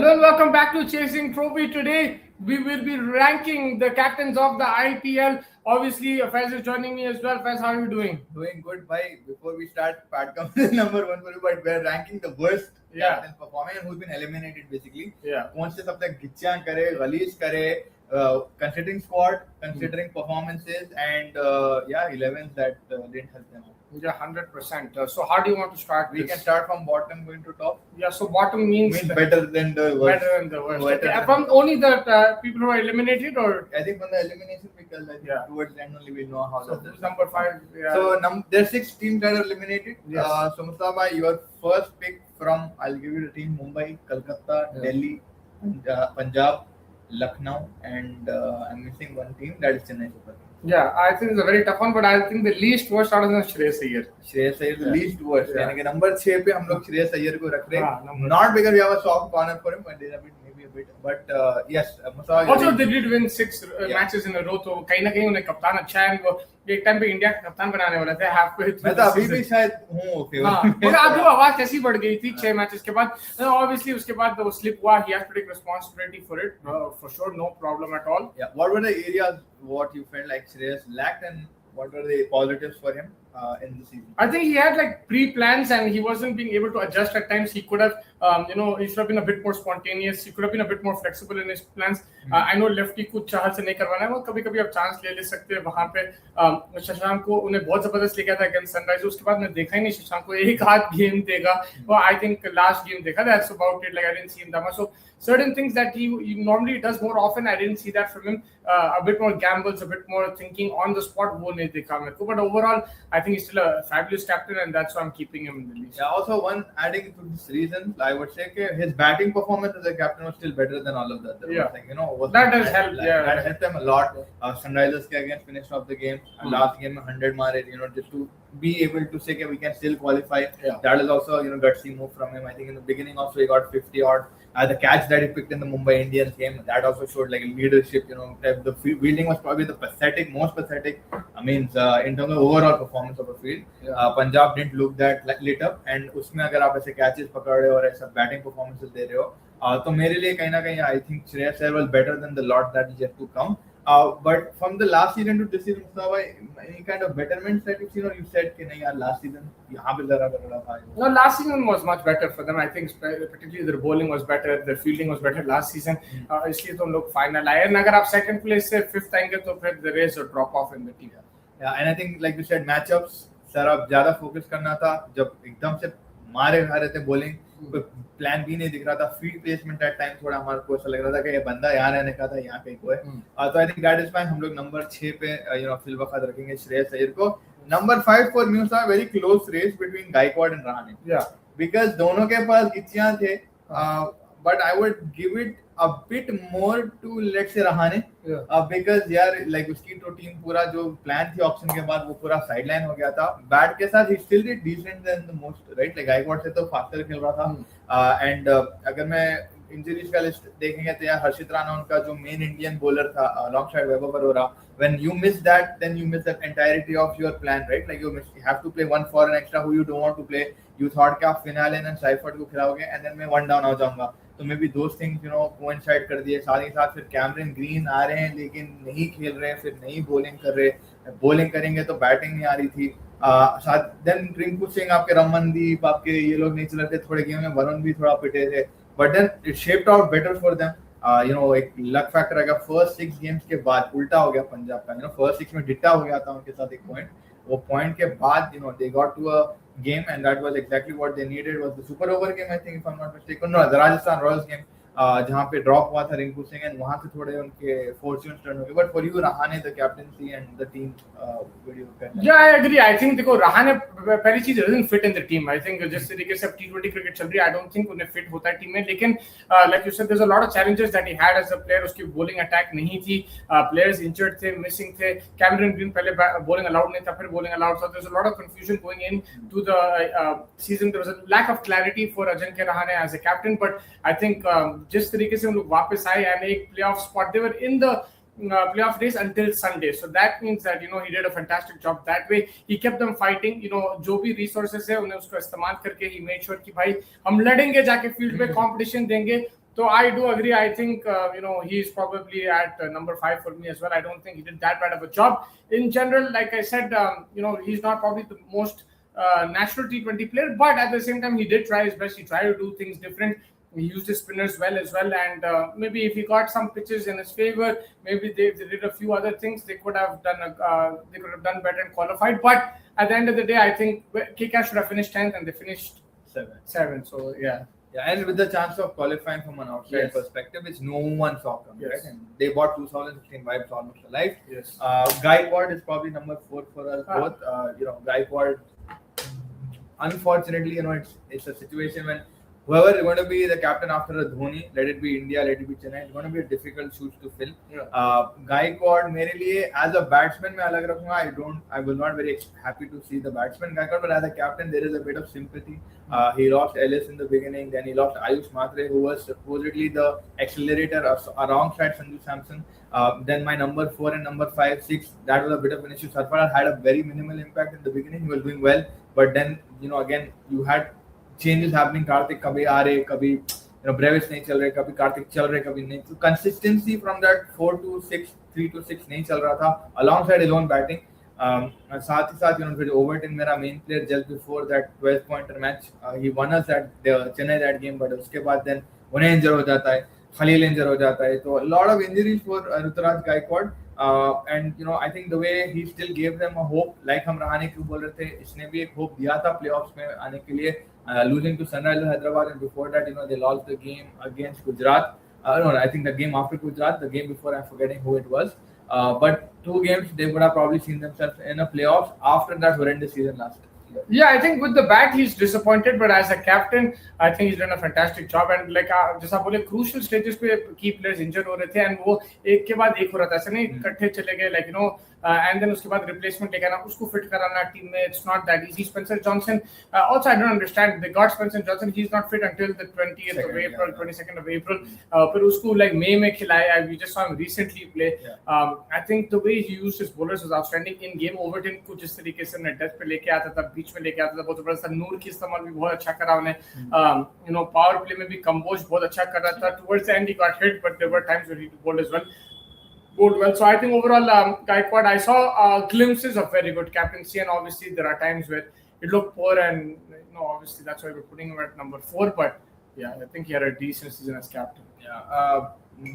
Hello and welcome back to Chasing Trophy. Today we will be ranking the captains of the IPL. Obviously, Faiz is joining me as well. Faiz, how are you doing? Doing good, bhai. Before we start, Pat comes in number one for you, but we're ranking the worst captains performing and who's been eliminated basically. कौन से सब तक गिच्चियां करे, गलीज करे, considering squad, considering performances, and 11s that didn't help them out. Yeah, 100%. So how do you want to start? We can start from bottom going to top. Yeah, so bottom means better than the worst. Better than the worst. Okay. From only the people who are eliminated, or I think from the elimination because towards the end only we know how. So who's number 5? Yeah. So there's 6 teams that are eliminated. Yes. So Mustafa, your first pick from, I'll give you the team: Mumbai, Kolkata, Delhi, Punjab, Lucknow, and I'm missing one team, that is Chennai Super Kings. Yeah, I think it's a very tough one, but I think the least worst out of them is Shreyas Iyer. Shreyas Iyer, the least worst. यानी कि number 6 पे हम लोग Shreyas Iyer को रख रहे हैं. Not because we have a soft corner for him, but maybe a bit. But yes, also they did win 6 matches in a row, तो कहीं ना कहीं उन्हें कप्तान अच्छा है. वो एक टाइम पे इंडिया का कप्तान बनाने वाला थे halfway through. मैं तो अभी भी शायद हूँ फेवर. मगर आपको आवाज कैसी बढ़ गई थी 6 मैचेस के बाद. Obviously उसके बाद वो slip हुआ. He has to take responsibility for it. For sure, no problem at all. Yeah. What were the areas what you felt like Shreyas lacked, and what were the positives for him in the season? I think he had like pre-plans and he wasn't being able to adjust at times. He could have, he should have been a bit more spontaneous. He could have been a bit more flexible in his plans. I know lefty कुछ चाहत से नहीं करवाना है. वो कभी-कभी आप chance ले सकते हैं वहाँ पे. शशांक को उन्हें बहुत जबरदस्त लिखा था अगेंस्ट सनराइजर्स. उसके बाद मैं देखा ही नहीं शशांक को एक हाथ गेम देगा. वो I think last game देखा. That's about it. Like I didn't see him that much. So certain things that he normally does more often, I didn't see that from him. A bit more gambles, a bit more thinking on the spot. वो नहीं देखा मेरे को. But overall, I think he's still a fabulous captain, and that's why I'm keeping him in the list. Yeah. Also, one adding to this reason, I would say his batting performance as a captain was still better than all of the other. Yeah. Like, that does help. That helped them a lot. Sunrisers again finished off the game. Last game 100 mare. Just to be able to say we can still qualify. Yeah. That is also gutsy move from him. I think in the beginning also he got 50 odd. The catch that he picked in the Mumbai Indians game, that also showed like leadership. The fielding was probably the most pathetic. in terms of overall performance of the field. Yeah. Punjab didn't look that lit up, and उसमें अगर आप ऐसे catches पकड़ रहे हो और ऐसा batting performances दे रहे हो, तो मेरे लिए कहीं ना कहीं I think Shreyas Iyer was better than the lot that is yet to come. But from the last season to this season, any kind of betterments that you've seen, or you said कि नहीं यार last season यहाँ पे ज़रा बड़ा था. No, last season was much better for them. I think particularly their bowling was better, their fielding was better last season. इसलिए तो हम लोग final आए. And अगर आप second place से 5th आएंगे तो फिर there is a drop off in the team. Yeah, and I think like you said matchups, sir अब ज़्यादा focus करना था. जब एकदम से मारे खा रहे थे bowling, कोई प्लान भी नहीं दिख रहा था. फील्ड प्लेसमेंट एट टाइम थोड़ा हमारे को ऐसा लग रहा था कि ये बंदा यहाँ रहने का था, यहाँ कहीं को है. तो आई थिंक दैट इज फाइन. हम लोग नंबर 6 पे फिल वक्त रखेंगे श्रेयस अय्यर को. Number 5 for me was very close race between Gaikwad and Rahane. Because दोनों के पास गिच्चियां थे, but I would give it a bit more to let's say Rahane, because यार like उसकी तो टीम पूरा जो प्लान थी ऑप्शन के बाद वो पूरा साइडलाइन हो गया था. बैट के साथ he still did decent than the most, right? like Gaikwad से तो फास्टर खेल रहा था. एंड अगर मैं इंजरीज का लिस्ट देखेंगे तो यार हर्षित राणा उनका जो मेन इंडियन बॉलर था along side Vaibhav Arora. when you miss that, then you miss the entirety of your plan, right? like you have to play one for an extra who you don't want to play. you thought कि आप finale and ciphered को खिलाओगे and then मैं one down आ जाऊंगा. तो may be those things coincide कर दिए. साथ ही साथ फिर कैमरन ग्रीन आ रहे हैं लेकिन नहीं खेल रहे हैं, फिर नहीं बॉलिंग कर रहे. बॉलिंग करेंगे तो बैटिंग नहीं आ रही थी. साथ देन रिंकू सिंह, आपके रमनदीप, आपके ये लोग नहीं चल रहे थे. थोड़े गेम में वरुण भी थोड़ा पिटे थे, but then it shaped out better for them. एक लक फैक्टर आएगा. फर्स्ट 6 गेम्स के बाद उल्टा हो गया पंजाब का. फर्स्ट 6 में डिट्टा हो गया था उनके साथ एक पॉइंट. वो पॉइंट के बाद they got to a game, and that was exactly what they needed. Was the super over game, I think, if I'm not mistaken. No, the Rajasthan Royals game, जहाँ पे ड्रॉप हुआ था Rinku Singh, and वहाँ से थोड़े उनके फॉर्च्यून्स टर्न हो गए. But for you Rahane the captaincy and the team video. Yeah I agree. I think देखो रहाणे पहली चीज doesn't fit in the team. I think जिस तरीके से अब T20 क्रिकेट चल रही है, आई डोंट थिंक उन्हें फिट होता है टीम में. लेकिन like you said there is a lot of challenges that he had as a player. उसकी बॉलिंग अटैक नहीं थी, प्लेयर्स इंजर्ड थे, मिसिंग थे. कैमरन ग्रीन पहले बॉलिंग अलाउड नहीं था, फिर बॉलिंग अलाउड था. There is a lot of confusion going into the season. There was a lack of clarity for Ajinkya Rahane as a captain. But I think जिस तरीके से वापस आए and एक playoff spot, they were in the playoff race until Sunday. So that means that he did a fantastic job that way. He kept them fighting. जो भी resources है उन्हें उसको इस्तेमाल करके he made sure कि भाई हम लड़ेंगे, जाके फील्ड में कंपटीशन देंगे. So I do agree. I think he's probably at number 5 for me as well. I don't think he did that bad of a job. In general, like I said, he's not probably the most natural T20 player, but at the same time, he did try his best. He tried to do things different. He used his spinners well as well, and maybe if he got some pitches in his favor, maybe they did a few other things. They could have done better and qualified. But at the end of the day, I think KK should have finished 10th, and they finished 7. So yeah. Yeah, and with the chance of qualifying from an outside perspective, which no one saw coming, right? And they bought 2016 vibes almost alive. Yes. Gaikwad is probably number 4 for us both. Gaikwad, unfortunately, it's a situation when whoever is going to be the captain after a Dhoni, let it be India, let it be Chennai, it's going to be a difficult shoes to fill. Gaikwad, मेरे लिए as a batsman मैं अलग रखूंगा. I was not very happy to see the batsman Gaikwad, but as a captain there is a bit of sympathy. He lost Ellis in the beginning, then he lost Ayush Matre, who was supposedly the accelerator alongside Sanju Samson. Then my number 4 and number 5, 6, that was a bit of an issue. Sarfaraz had a very minimal impact in the beginning. He was doing well, but then again you had changes happening. Karthik kabhi aa rahe, kabhi Brevis nahi chal rahe, kabhi Karthik chal rahe, kabhi nahi. So consistency from that 4 to 6, 3 to 6 nahi chal raha tha alongside his own batting. साथ ही साथ फिर Overton मेरा main player just before that 12 pointer match he one us that Chennai that game, but उसके बाद then उन्हें इंजर हो जाता है, खलील इंजर हो जाता है, तो lot of injuries for Ruturaj Gaikwad. And I think the way he still gave them a hope, like हम रहाणे को बोल रहे थे, इसने भी एक होप दिया था प्लेऑफ्स में आने के लिए, losing to Sunrisers Hyderabad, and before that they lost the game against Gujarat. No, I think the game after Gujarat, the game before I'm forgetting who it was. But 2 games they would have probably seen themselves in a playoffs after that horrendous season last year. Yeah, I think with the bat he's disappointed, but as a captain, I think he's done a fantastic job. And like जैसा बोले crucial stages पे key players injured हो रहे थे, and वो एक के बाद एक हो रहा था, ऐसा नहीं इकट्ठे चले गए, like and then उसके बाद replacement लेके आना, उसको fit कराना टीम में, it's not that easy. Spencer Johnson, also I don't understand, they got Spencer Johnson, he's not fit until the 20th of April, 22nd of April. फिर उसको like May में खिलाया, we just saw him recently play. I think the way he used his bowlers was outstanding in game. Overton को जिस तरीके से अपने death पे लेके आता था, बीच में लेके आता था, बहुत जबरदस्त था. नूर की इस्तेमाल भी बहुत अच्छा करा उन्हें, पावर प्ले में भी कंबोज बहुत अच्छा कर रहा था. Towards the end he got hit, but there were times where he bowled as well. So I think overall, Gaikwad, I saw glimpses of very good captaincy, and obviously there are times where it looked poor, and obviously that's why we're putting him at number 4. But yeah, I think he had a decent season as captain. Yeah.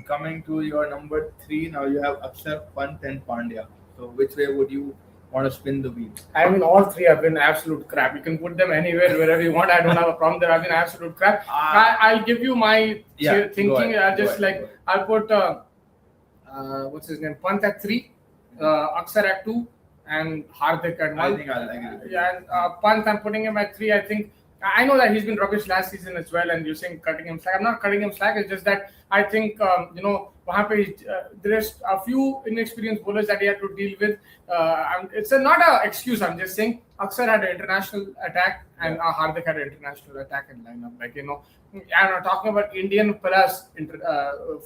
Coming to your number 3, now you have Akshar, Pant, and Pandya. So which way would you want to spin the wheel? I mean, all 3 have been absolute crap. You can put them anywhere, wherever you want. I don't have a problem. They have been absolute crap. I'll give you my thinking. I'll put what's his name? Pant at 3, Akshar at 2, and Hardik at 1. I think I'll agree with you. Yeah, and Pant, I'm putting him at 3. I think I know that he's been rubbish last season as well, and you're saying cutting him slack. I'm not cutting him slack. It's just that I think वहाँ पे there's a few inexperienced bowlers that he had to deal with. It's not an excuse. I'm just saying Akshar had an international attack, and Hardik had an international attack in lineup. I'm talking about Indian plus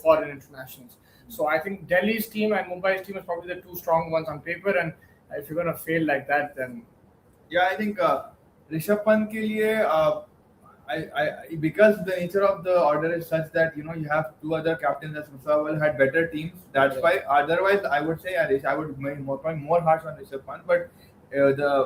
foreign internationals. So I think Delhi's team and Mumbai's team is probably the 2 strong ones on paper, and if you're going to fail like that, then I think Rishabh Pant ke liye, I because the nature of the order is such that you have 2 other captains that had better teams. That's why. Otherwise, I would say I would be more harsh on Rishabh Pant. But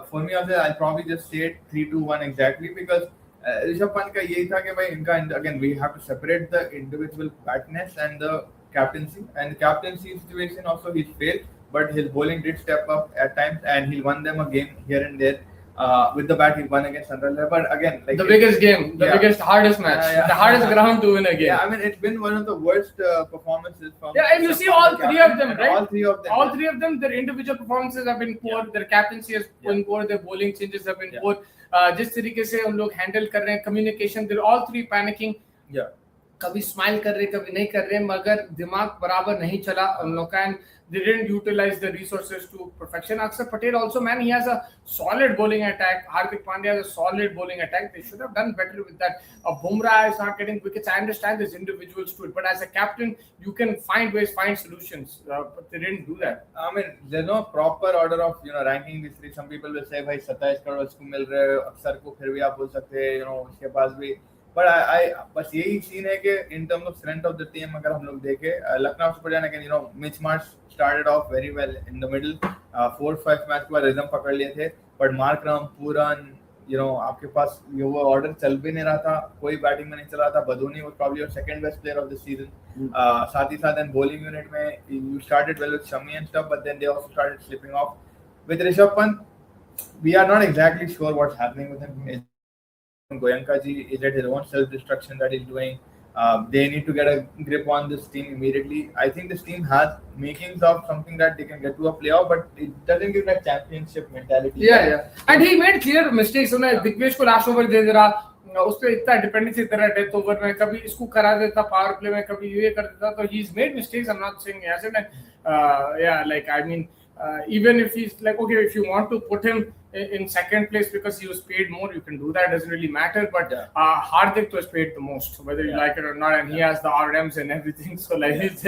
for me, I'll probably just say it 3-2-1 exactly, because Rishabh Pant ka yehi tha ki bhai inka, again we have to separate the individual batness and the captaincy. And the captaincy situation also he's failed, but his bowling did step up at times, and he won them a game here and there. With the bat, he won against Sunrisers. But again, the biggest game, the biggest, hardest match, the hardest ground to win a game. Yeah, I mean, it's been one of the worst performances from. Yeah, and you see all 3 of them, right? All 3 of them. Their individual performances have been poor. Their captaincy has been poor. Their bowling changes have been poor. जिस तरीके से उन लोग handle कर रहे हैं, communication, they're all 3 panicking. Yeah. कभी smile कर रहे, कभी नहीं कर रहे, मगर दिमाग बराबर नहीं चला उन लोग का, and they didn't utilize the resources to perfection. Akshar Patel also, man, he has a solid bowling attack. Hardik Pandya has a solid bowling attack. They should have done better with that. Bumrah is not getting wickets. I understand there's individuals to it, but as a captain, you can find ways, find solutions. But they didn't do that. I mean, there's no proper order of ranking these 3. Some people will say, भाई 27 करोड़ उसको मिल रहे हैं, अक्सर को फिर भी आप बोल सकते हैं, उसके पास भी But I बस यही सीन है कि in terms of strength of the team अगर हम लोग देखें Lucknow super giants again, you know, Mitch Marsh started off very well in the middle, 4-5 match के बाद रिदम पकड़ लिए थे, but Markram Pooran, you know, आपके पास ये वो ऑर्डर चल भी नहीं रहा था, कोई बैटिंग में नहीं चल रहा था, बदूनी was probably your second best player of the season, साथ ही साथ bowling unit में you started well with Shami and stuff, but then they also started slipping off. With Rishabh Pant, we are not exactly sure what's happening with him. Goenka ji, is it his own self-destruction that he's doing? They need to get a grip on this team immediately. I think this team has makings of something that they can get to a playoff, but it doesn't give that championship mentality. Yeah. And he made clear mistakes. उन्हें दिग्विजय को last over दे रहा, उस पे इतना dependency तरह death over में कभी इसको करा देता, पावर प्ले में कभी ये कर देता, तो he's made mistakes. I'm not saying he hasn't. Yeah, like I mean, even if he's like, okay, if you want to put him in second place because he was paid more, you can do that. Doesn't really matter. But Hardik was paid the most, whether you like it or not, and he has the RMs and everything. So like, it's,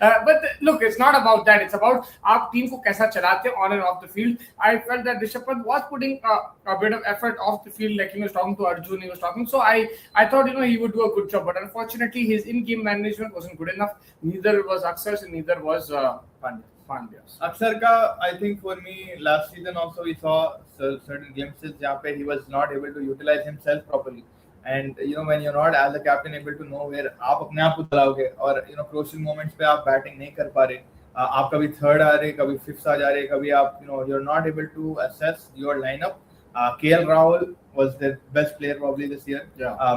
but look, it's not about that. It's about our team को कैसा चलाते on and off the field. I felt that Rishabh Pant was putting a bit of effort off the field, like he was talking to Arjun, he was talking. So I thought, you know, he would do a good job. But unfortunately, his in-game management wasn't good enough. Neither was Aksar's and neither was Pandya's. Aksar ka, I think for me last season also we saw certain glimpses जहाँ पे he was not able to utilize himself properly, and you know when you're not as a captain able to know where आप अपने आप को चलाओगे और you know crucial moments पे आप बैटिंग नहीं कर पा रहे, आप कभी थर्ड आ रहे, कभी फिफ्थ आ जा रहे, कभी आप you know you're not able to assess your lineup. KL Rahul was the best player probably this year.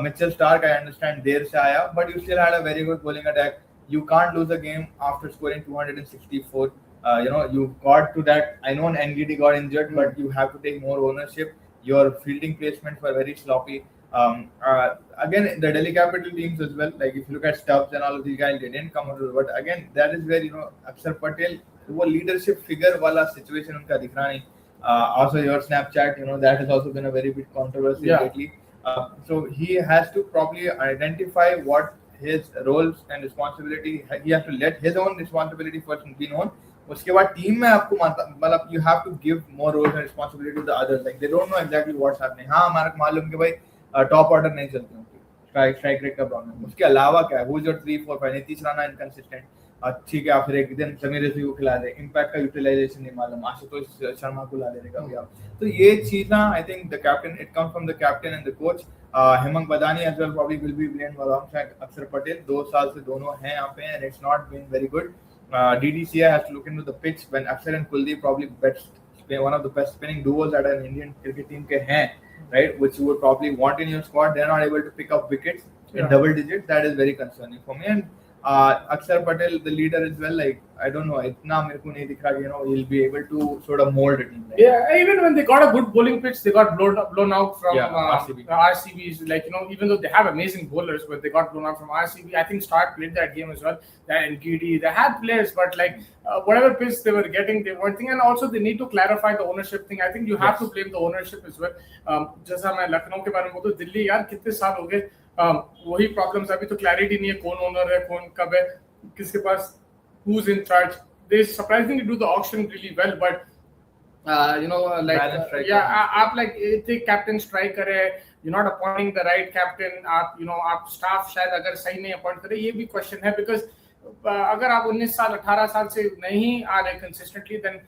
Mitchell Stark, I understand देर से आया, but you still had a very good bowling attack. You can't lose a game after scoring 264. You know, you got to that. I know NGD got injured, but you have to take more ownership. Your fielding placements were very sloppy. Again, the Delhi Capital teams as well. Like if you look at Stubbs and all of these guys, they didn't come out. But again, that is where you know Akshar Patel, वो leadership figure वाला situation उनका दिख रहा नहीं. Also, your Snapchat, you know, that has also been a very big controversy lately. So he has to probably identify what his roles and responsibility. He has to let his own responsibility first be known. उसके बाद team में आपको मतलब you have to give more roles and responsibility to the others. Like they don't know exactly what's happening. हाँ हमारे को मालूम कि भाई टॉप ऑर्डर नहीं चलते हैं, स्ट्राइक रेट का प्रॉब्लम. उसके अलावा क्या है, who's your 3, 4, 5? Nitish Rana inconsistent, ठीक है, आप फिर एक दिन समीर रफी को खिला दे, इम्पैक्ट का यूटिलाइजेशन नहीं मालूम, आशुतोष शर्मा को ला दे कभी आप. तो ये चीज ना, आई think the captain, it comes from the captain and the coach. Hemant Badani as well probably will be blamed alongside Akshar Patel. 2 साल से दोनों हैं यहाँ पे and it's not been very good. DDCI has to look into the pitch when Akshar and Kuldeep probably one of the best spinning duos that an Indian cricket team के हैं, right, which you would probably want in your squad. They're not able to pick up wickets in double digits. That is very concerning for me. And Akshar Patel, the leader as well, like I don't know, इतना मेरे को नहीं दिख रहा कि you know he'll be able to sort of mold it. Like, yeah, even when they got a good bowling pitch, they got blown out from RCB. RCBs. Like you know, even though they have amazing bowlers, but they got blown out from RCB. I think Stark played that game as well. And GD, they had players, but like whatever pitch they were getting, they weren't thing. And also they need to clarify the ownership thing. I think you have to blame the ownership as well. जैसा मैं लखनऊ के बारे में बोलूँ, दिल्ली यार कितने साल हो गए, वही प्रॉब्लम्स. अभी तो क्लैरिटी नहीं है कौन ओनर है, कौन कब है, किसके पास, who's in charge. They surprisingly do the auction really well, but you know, like आप like एक captain strike करे, you're not appointing the right captain. आप you know आप staff शायद अगर सही नहीं appoint करे, ये भी question है, because अगर आप 19 साल 18 साल से नहीं आ रहे consistently, then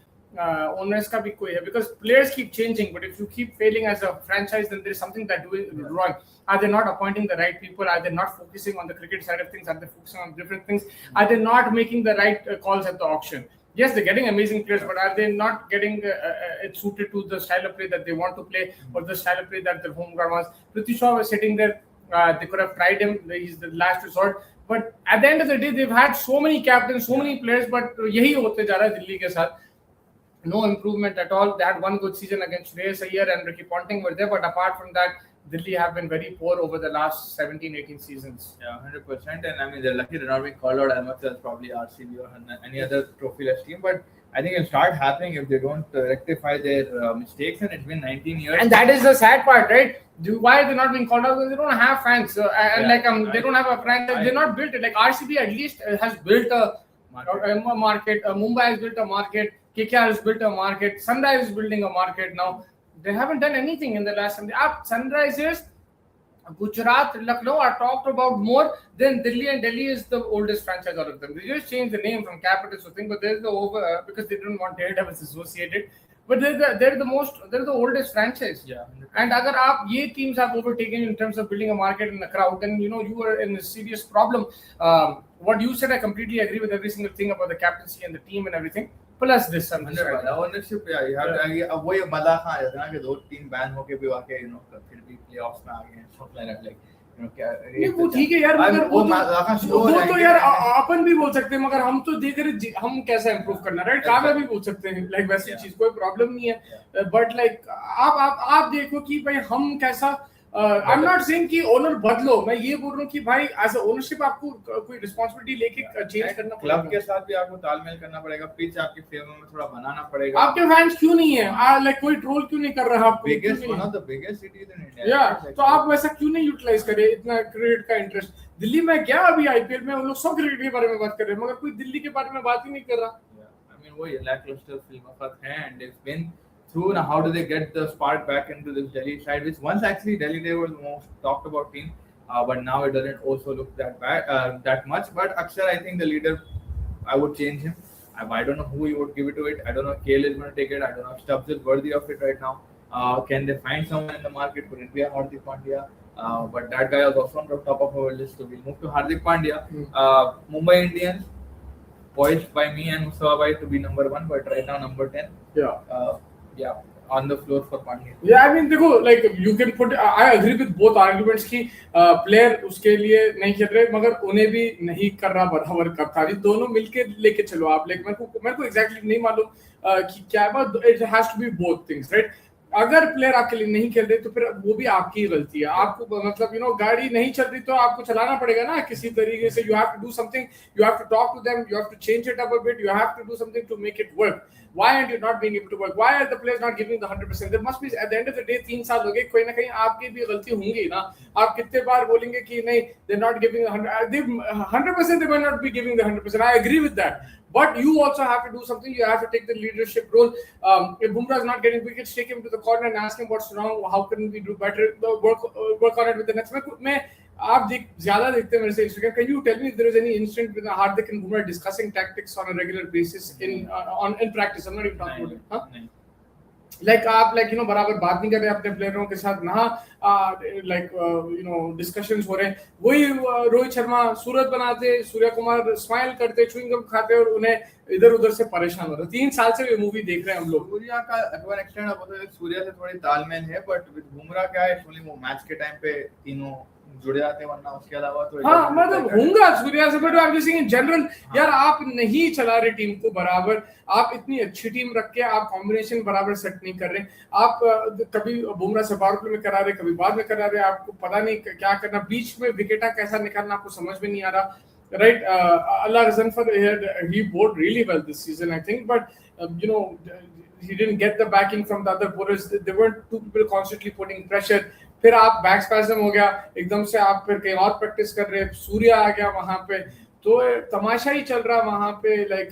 owners का भी कोई है, because players keep changing, but if you keep failing as a franchise, then there is something that doing wrong. Are they not appointing the right people? Are they not focusing on the cricket side of things? Are they focusing on different things? Are they not making the right calls at the auction? Yes, they're getting amazing players, but are they not getting it suited to the style of play that they want to play, or the style of play that their home ground wants? Prithvi Shaw was sitting there. They could have tried him. He's the last resort. But at the end of the day, they've had so many captains, so many players, but यही होते जा रहा है दिल्ली के साथ. No improvement at all. They had one good season against Shreyas Iyer and Ricky Ponting were there, but apart from that, Delhi have been very poor over the last 17-18 seasons. Yeah, 100%. And I mean, they're lucky they're not being called out as much as probably RCB or any other trophy-less team. But I think it'll start happening if they don't rectify their mistakes. And it's been 19 years. And that is the sad part, right? Why are they not being called out? Because they don't have fans. They don't have a franchise. They're not built it. Like RCB at least has built a market. Mumbai has built a market. KKR has built a market. Sunrise is building a market now. They haven't done anything in the last. Sunrisers Gujarat, Lucknow are talked about more than Delhi, and Delhi is the oldest franchise out of them. They just changed the name from Capitals to thing, but there's the over because they didn't want Daredevils associated. But they're the oldest franchise. Yeah. And agar aap ye teams have overtaken in terms of building a market and a crowd, then you are in a serious problem. What you said, I completely agree with every single thing about the captaincy and the team and everything. Plus this, I'm just right. Ownership, yeah, you have to. अब वही मजा कहाँ आ जाता है ना कि दो team ban होके भी आके फिर भी प्लेऑफ्स में आ गए हैं, something like that, like क्या नहीं वो ठीक है यार, मगर वो मजा कहाँ slow वो तो जाएंगे। यार अपन भी बोल सकते हैं, मगर हम तो देख रहे हम कैसा इंप्रूव करना, राइट? काव्या भी बोल सकते हैं लाइक वैसी चीज, कोई प्रॉब्लम नहीं है, बट लाइक आप देखो कि भाई हम कैसा आई एम नॉट सेइंग कि ओनर बदलो, मैं ये बोल रहा हूँ कि भाई एज अ ओनरशिप आपको कोई रिस्पांसिबिलिटी लेके चेंज करना पड़ेगा, क्लब के साथ भी आपको तालमेल करना पड़ेगा, पिच आपके फेवर में थोड़ा बनाना पड़ेगा। आपके फैंस क्यों नहीं है लाइक कोई ट्रोल क्यों नहीं कर रहा आपको? Biggest one of the biggest cities in India, या तो आप वैसा क्यों नहीं यूटिलाइज करे इतना क्रिकेट का इंटरेस्ट? दिल्ली में क्या अभी आईपीएल में उन लोग सब क्रिकेट के बारे में बात कर रहे हैं, मगर कोई दिल्ली के बारे में बात ही नहीं कर रहा। I mean, वो lackluster film of है, and it's been through. Now, how do they get the spark back into this Delhi side? Which once actually Delhi they were the most talked about team, but now it doesn't also look that bad, that much. But Akshar, I think the leader, I would change him. I don't know who he would give it to it. I don't know if KL is going to take it. I don't know if Stubbs is worthy of it right now. Can they find someone in the market? Could it be a Hardik Pandya? But that guy is also on the top of our list. So we'll move to Hardik Pandya. Mumbai Indians, poised by me and Mustafa Bhai to be number 1, but right now number 10. Yeah, on the floor for Pandya. Yeah, I mean, देखो, like you can put. I agree with both arguments कि player उसके लिए नहीं खेल रहे, मगर उन्हें भी नहीं कर रहा बराबर करता। ये दोनों मिलके लेके चलो आप। Like मेरे को exactly नहीं मालूम कि क्या है, but it has to be both things, right? अगर प्लेयर आपके लिए नहीं खेल रहे तो फिर वो भी आपकी गलती है। आपको मतलब गाड़ी नहीं चल रही तो आपको चलाना पड़ेगा ना किसी तरीके से। You have to do something, you have to talk to them, you have to change it up a bit, you have to do something to make it work. Why aren't you not being able to work? Why are the players not giving the 100%? There must be, at the end of the day, 3 साल हो गए, कोई ना कहीं आपकी भी गलती होंगी ना। आप कितने बार बोलेंगे कि नहीं, they're not giving 100%, they might not be giving the 100%. I agree with that. But you also have to do something. You have to take the leadership role. If Bumrah is not getting wickets, take him to the corner and ask him what's wrong. How can we do better? Work on it with the next. मैं आप ज्यादा देखते हैं मेरे से Instagram. Can you tell me if there is any incident with Hardik and Bumrah discussing tactics on a regular basis in practice? I'm not even talking about it. Huh? Like आप बराबर बात नहीं कर रहे अपने प्लेयरों के साथ ना, डिस्कशंस हो रहे हैं। वही रोहित शर्मा सूरत बनाते, सूर्या कुमार स्माइल करते, च्युइंगम खाते और उन्हें इधर उधर से परेशान हो रहे। 3 साल से ये मूवी देख रहे हैं हम लोग। सूर्या का टू एन एक्सटेंड अब सूर्या से थोड़ी तालमेल है, बट विद बुमराह क्या है, एक्चुअली वो मैच के टाइम पे तीनों जुड़े जाते हैं, वरना उसके अलावा तो हाँ मतलब होगा सूर्या से, but I am just saying in general यार आप नहीं चला रहे टीम को बराबर। आप इतनी अच्छी टीम रख के आप कॉम्बिनेशन बराबर सेट नहीं कर रहे। आप कभी बुमराह से पावर प्ले में करा रहे, कभी बाद में करा रहे, आपको पता नहीं क्या करना, बीच में विकेटा कैसा निकालना आपको समझ में नहीं आ रहा, right? Allah Razanfar, he bowled really well this season, I think, but he didn't get the backing from the other bowlers. There weren't two people constantly putting pressure. फिर आप बैक स्पैज़म हो गया एकदम से, आप फिर कहीं और प्रैक्टिस कर रहे, सूर्या आ गया वहां पे, तो तमाशा ही चल रहा वहां पे। Like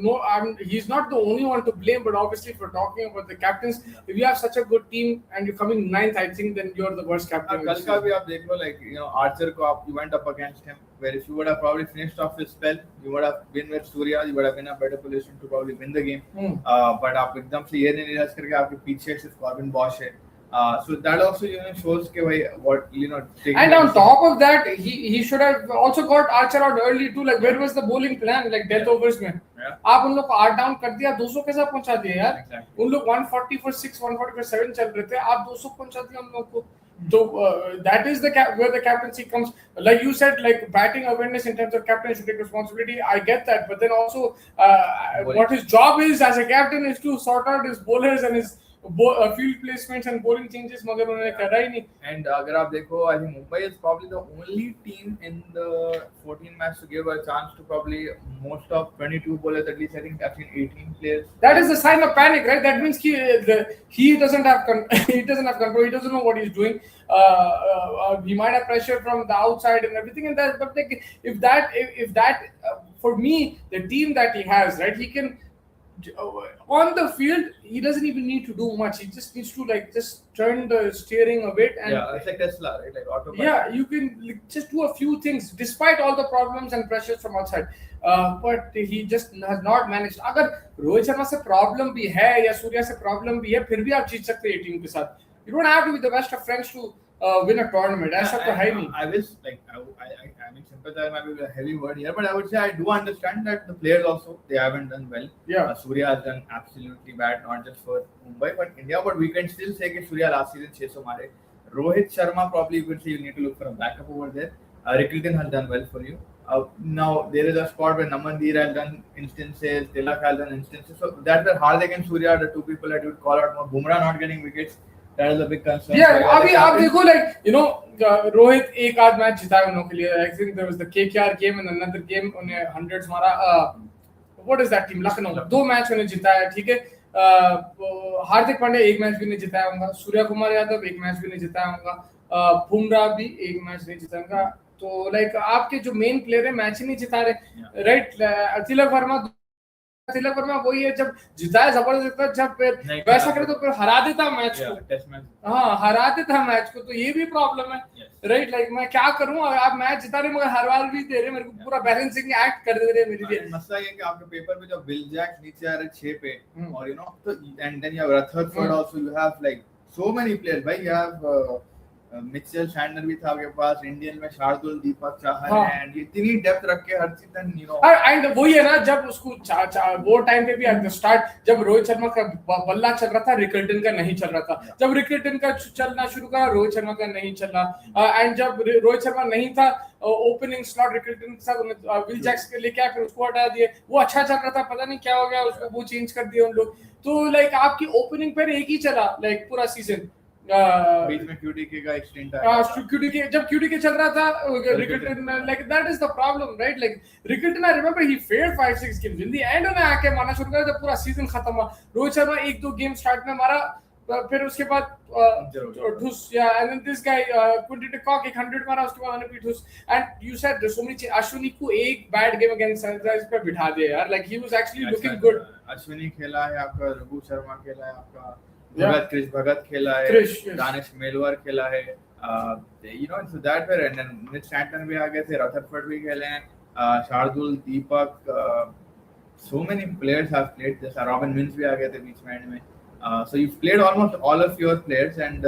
no, he is not the only one to blame, but obviously for talking about the captains, if you have such a good team and you're coming 9th, I think then you're the worst captain. कल का भी आप देख लो, like Archer को आप you went up against him, where if you would have probably finished off his spell, you would have been with Surya, you would have been in a better position to probably win the game. But आप एकदम से ये नहीं realise करके आपके पीछे सिर्फ Corbin Bosch है। So that also shows के भाई what and on top of that he should have also got Archer out early too. Like where was the bowling plan, like death overs में आप उन लोग को 8 डाउन कर दिया, 200 कैसा पहुंचा दिया यार? उन लोग 140 for 6, 140 for 7 चल रहे थे, आप 200 पहुंचा दिया उन लोग को। So that is where the captaincy comes. Like you said, like batting awareness in terms of captain should take responsibility. I get that, but then also what his job is as a captain is to sort out his bowlers and his field placements and bowling changes, मगर उन्होंने करा ही नहीं। And अगर आप देखो, I think Mumbai is probably the only team in the 14 match to give a chance to probably most of 22 bowlers. At least I think I've seen 18 players. That is a sign of panic, right? That means he doesn't have he doesn't have control. He doesn't know what he's doing. He might have pressure from the outside and everything, and that. But like, if that for me, the team that he has, right, he can on the field, he doesn't even need to do much. He just needs to like just turn the steering a bit and yeah, it's like Tesla, right? Like autopilot. yeah, you can like, just do a few things despite all the problems and pressures from outside. But he just has not managed. अगर रोहित शर्मा से problem भी है या सूर्या से problem भी है, फिर भी आप जीत सकते हैं टीम के साथ. You don't have to be the best of friends to win a tournament. ऐसा तो है नहीं. I wish, like, I mean, sympathize might be a heavy word here, but I would say I do understand that the players also, they haven't done well. Yeah. Surya has done absolutely bad, not just for Mumbai, but India. But we can still say that Surya last season 600 मारे. Rohit Sharma, probably you could say you need to look for a backup over there. Rickelton has done well for you. Now there is a spot where Namandir has done instances, Tilak has done instances. So that's where Hardik and Surya are the two people that you would call out more. Bumrah not getting wickets. That is a big concern. Yeah, अभी आप देखो like you know Rohit एक आध match जिताया उन लोगों के लिए. I think there was the KKR game and another game उन्हें hundreds मारा. What is that team? Lucknow. दो मैच उन्हें जिताया, ठीक है. हार्दिक पांड्या एक मैच भी नहीं जिताया होगा. सूर्य कुमार यादव एक मैच भी नहीं जिताया होगा. बुमराह भी एक मैच नहीं जिताया होगा. तो लाइक आपके जो मेन प्लेयर है मैच ही नहीं जिता रहे, राइट. तिलक वर्मा वही है, जब जिताया जबरदस्त, जब फिर वैसा करे तो फिर हरा देता मैच को. हाँ, हरा देता मैच को. तो ये भी प्रॉब्लम है, राइट. लाइक मैं क्या करूं, आप मैच जिता रहे मगर हर बार भी दे रहे, मेरे को पूरा बैलेंसिंग एक्ट कर दे रहे मेरे लिए. मसला ये कि आपके पेपर पे जब विल जैक्स नीचे आ रहे 6 पे और यू नो तो and then you have Rutherford also, you have like so many players भाई. यू हैव मिचेल सैंडलर भी था आपके पास, इंडियन में शार्दुल, दीपक चाहर एंड इतनी डेप्थ रख के हर सीजन यू नो. एंड वही है ना, जब उसको वो टाइम पे भी एट द स्टार्ट जब रोहित शर्मा का बल्ला चल रहा था, रिकल्टन का नहीं चल रहा था. जब रिकल्टन का चलना शुरू करा, रोहित शर्मा का नहीं चला. एंड जब रोहित शर्मा नहीं था ओपनिंग स्लॉट रिकल्टन के साथ विल जैक्स के लेके आए, फिर उसको हटा दिए. वो अच्छा चल रहा था, पता नहीं क्या हो गया उसको, वो चेंज कर दिया उन लोग. तो लाइक आपकी ओपनिंग पर एक ही चला लाइक पूरा सीजन. बीच में क्यूटीके का एक्सटेंड आया. क्यूटीके जब क्यूटीके चल रहा था, Rickelton like that is the problem, right. Like Rickelton, I remember he failed 5-6 games in the end. उन्हें आके मारना शुरू करा जब पूरा सीजन खत्म हुआ. रोहित शर्मा 1-2 गेम स्टार्ट में मारा, फिर उसके बाद ठुस, या and then this guy Quinton de Kock 100 मारा, उसके बाद उन्हें ठुस. And you said so many. Ashwini को एक बैड गेम अगेंस्ट सनराइजर्स पे बिठा दिया यार. Like he was actually looking good. Ashwini खेला है आपका, रघु शर्मा खेला है आपका, क्रिश भगत खेला है, दानिश मेलवर खेला है. You know so that where. And then Mitch Stanton भी आ गए थे, रथरफोर्ड भी खेले हैं, Shardul, Deepak, so many players have played. जैसा रॉबिन मिन्स भी आ गए थे बीच में एंड में. So you've played almost all of your players, and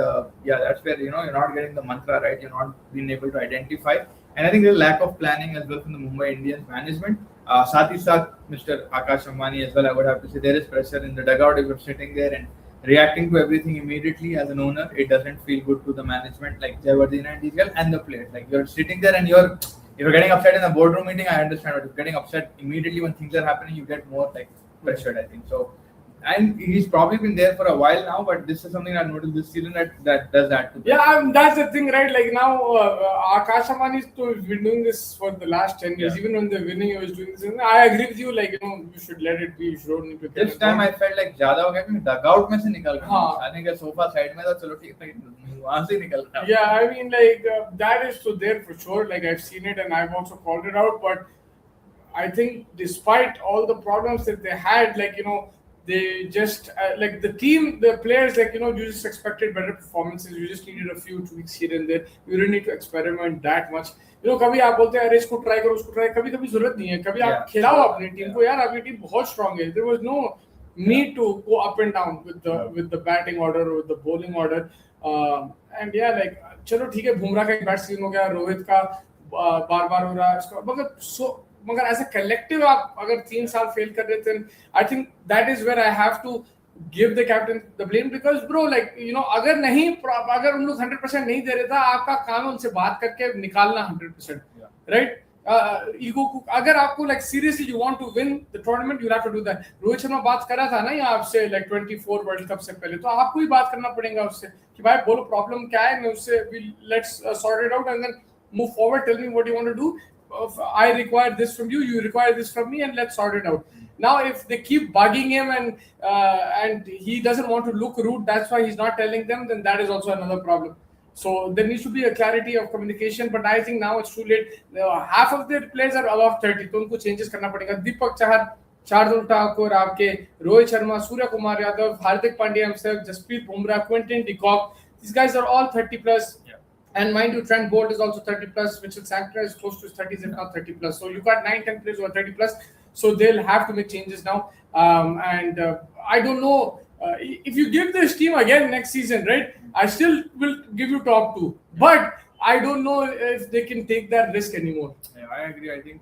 yeah, that's where you know you're not getting the mantra right. You're not being able to identify, and I think there's a lack of planning as well from the Mumbai Indians management. साथ ही साथ Mr. Akash Ambani as well, I would have to say there is pressure in the dugout if you're sitting there and reacting to everything immediately as an owner. It doesn't feel good to the management like Jayawardene and these guys and the players. Like you're sitting there and you're getting upset in a boardroom meeting, I understand, but if you're getting upset immediately when things are happening, you get more like pressured, I think. So, and he's probably been there for a while now, but this is something I noticed this season that does that to yeah, that's the thing, right? Like now Akash Ambani has been doing this for the last 10 years. Even when they're winning, he was doing this. I agree with you, like you know, you should let it be. You should need to this time I felt like ज़्यादा हो गया क्योंकि dugout में से निकल गया. आने का सोफा साइड में था, चलो ठीक है, वहाँ से निकल गया. Yeah, I mean like that is so there for sure. Like I've seen it and I've also called it out, but I think despite all the problems that they had, like you know, they just like the team, the players, like you know, you just expected better performances. You just needed a few tweaks here and there. You didn't need to experiment that much. You know, कभी आप बोलते हैं अरे इसको try करो, उसको try, कभी जरूरत नहीं है. कभी आप खिलाओ अपनी टीम को, यार आपकी टीम बहुत स्ट्रांग है. There was no need to go up and down with the batting order or with the bowling order. And yeah, like चलो ठीक है, बुमराह का एक बैट सीजन हो गया, रोहित का बार हो रहा है इसका, मगर एज अ कलेक्टिव आप अगर 3 साल फेल कर रहे थे, I think that is where I have to give the captain the blame. Because bro like you know, अगर उन लोग 100% नहीं दे रहे था, आपका काम है उनसे बात करके निकालना 100%, राइट. ईगो को अगर आपको like seriously you want to win the tournament, you have to do that. Rohit Sharma बात कर रहा था ना यहाँ आपसे लाइक 24 वर्ल्ड कप से पहले, तो आपको ही बात करना पड़ेगा उससे कि भाई बोलो प्रॉब्लम क्या है, मैं उससे let's sort it out and then move forward. Tell me what you want to do. I require this from you, you require this from me, and let's sort it out. Now if they keep bugging him and he doesn't want to look rude, that's why he's not telling them, then that is also another problem. So there needs to be a clarity of communication, but I think now it's too late. Half of their players are above 30, तो उनको changes करना पड़ेगा. दीपक चाहर शार्दुल ठाकुर, आपके Rohit Sharma, Surya Kumar Yadav, Hardik Pandya himself, Jasprit Bumrah, Quinton de Kock. These guys are all 30 plus. Yeah. And mind you, Trent Bolt is also 30 plus. Mitchell Santner is close to his 30s, if not 30 plus. So you've got 9-10 players who are 30 plus. So they'll have to make changes now. And I don't know if you give this team again next season, right? I still will give you top two, but I don't know if they can take that risk anymore. Yeah, I agree. I think,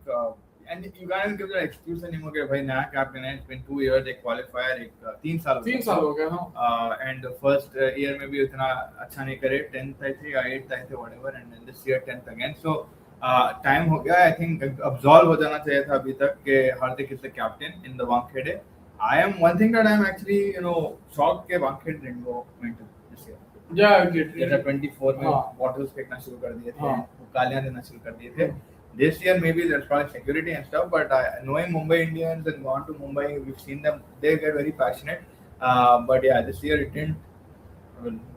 and you can't give the excuse anymore कि भाई नया captain है. It's been 2 years. एक qualifier, एक 3 साल. 3 साल हो गए, हाँ. And the first year में भी उतना अच्छा नहीं करे. 10th I think, 8th I think, whatever. And then this year 10th again. So time हो गया. I think absolve हो जाना चाहिए था अभी तक कि हार्दिक is the captain in the Wankhede. I am one thing that I am actually shocked कि Wankhede didn't go into this year. Yeah, I agree. जैसा 24 में हाँ. bottles फेंकना शुरू कर दिए थे, हाँ. गालियां देना शुरू कर दिए थे. This year maybe there's probably security and stuff, but knowing Mumbai Indians and gone to Mumbai, we've seen them. They get very passionate. But yeah, this year it didn't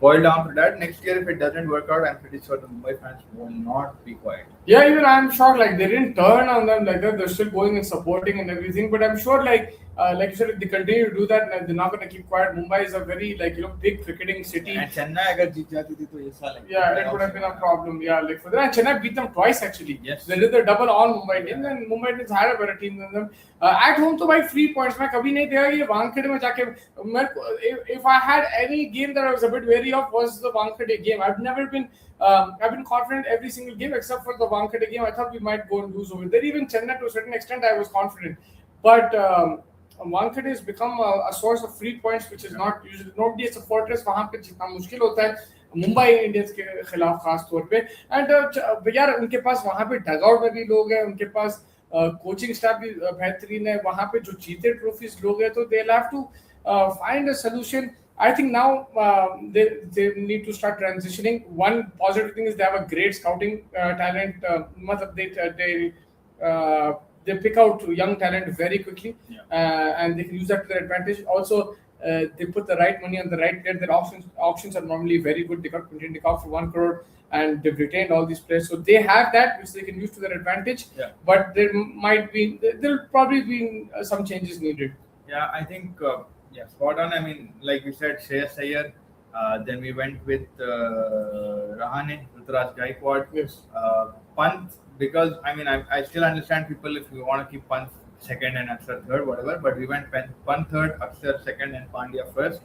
boil down to that. Next year, if it doesn't work out, I'm pretty sure the Mumbai fans will not be quiet. Yeah, even I'm shocked. Like they didn't turn on them like that. They're still going and supporting and everything. But I'm sure, like you said, if they continue to do that, they're not going to keep quiet. Mumbai is a very big cricketing city. And Chennai अगर जीत जाती थी तो ये साल yeah, it would have been a problem. Yeah, like for them, and Chennai beat them twice actually. Yes. They did the double on Mumbai Indians, and Mumbai Indians had a better team than them. At home तो भाई 3 points. मैं कभी नहीं देखा कि वानखेड़े में जाके if I had any game that I was a bit wary of was the Wankhede game. I've been confident every single game except for the Wankhede game. I thought we might go and lose over there. Even Chennai to a certain extent I was confident, but Wankhede has become a source of free points, which is not usually. Nobody is a fortress. वहाँ पे जितना मुश्किल होता है Mumbai Indians के खिलाफ खास तौर पे. एंड यार उनके पास वहाँ पे डगआउट में भी लोग हैं, उनके पास कोचिंग स्टाफ भी बेहतरीन है. वहाँ पे जो जीते ट्रॉफीज लोग हैं तो they'll have to find a solution. I think now they need to start transitioning. One positive thing is they have a great scouting talent. They pick out young talent very quickly, and they can use that to their advantage. Also, they put the right money on the right player. Their auctions are normally very good. They got Quinton de Kock for 1 crore, and they've retained all these players. So they have that which they can use to their advantage. Yeah. But there'll probably be some changes needed. Yeah, I think spot on. I mean, like we said, Shreyas Iyer. Then we went with Rahane, Ruturaj Gaikwad. Yes. Pant, because I mean, I still understand people if you want to keep Pant second and Akshar third, whatever. But we went Pant third, Akshar second, and Pandya first.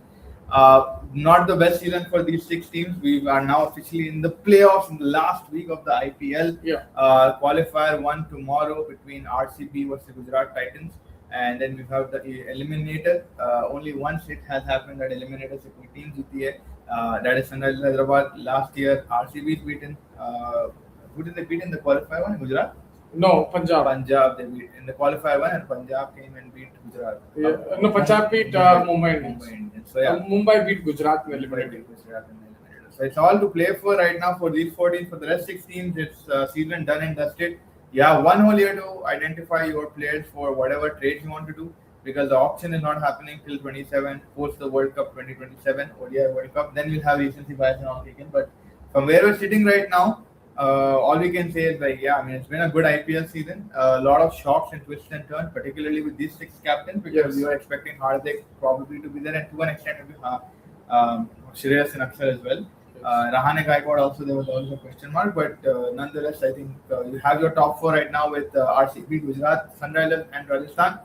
Not the best season for these 6 teams. We are now officially in the playoffs in the last week of the IPL. Yeah. Qualifier 1 tomorrow between RCB versus Gujarat Titans. And then we have the eliminator. Only once it has happened that eliminator se koi team jeeti hai. That is Sunrisers Hyderabad. Last year RCB is beaten. Who did they beat in the qualifier one? Gujarat? No, Punjab. Punjab they beat in the qualifier one, and Punjab came and beat Gujarat. No, Punjab beat Mumbai Indians. So yeah, Mumbai beat Gujarat in the Mumbai eliminator. beat Gujarat in the eliminator. So it's all to play for right now for these 14. For the rest 6 teams, it's season done and dusted. Yeah, 1 whole year to identify your players for whatever trades you want to do, because the auction is not happening till 27, post the World Cup 2027, ODI World Cup. Then we'll have recency bias and all taken. But from where we're sitting right now, all we can say is it's been a good IPL season. A lot of shocks and twists and turns, particularly with these 6 captains, because we were expecting Hardik probably to be there, and to an extent maybe Shreyas and Akshar as well. Rahane Gaikwad also, there was always a question mark, but nonetheless, I think you have your top 4 right now with RCB, Gujarat, Sunrisers, and Rajasthan.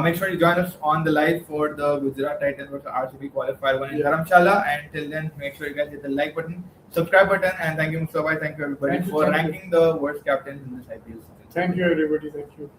Make sure you join us on the live for the Gujarat Titans versus RCB qualifier 1 in Dharamshala. And till then, make sure you guys hit the like button, subscribe button, and thank you, Mustafa. Thank you, everybody, for ranking the worst captains in this IPL season. Thank you, everybody. Thank you.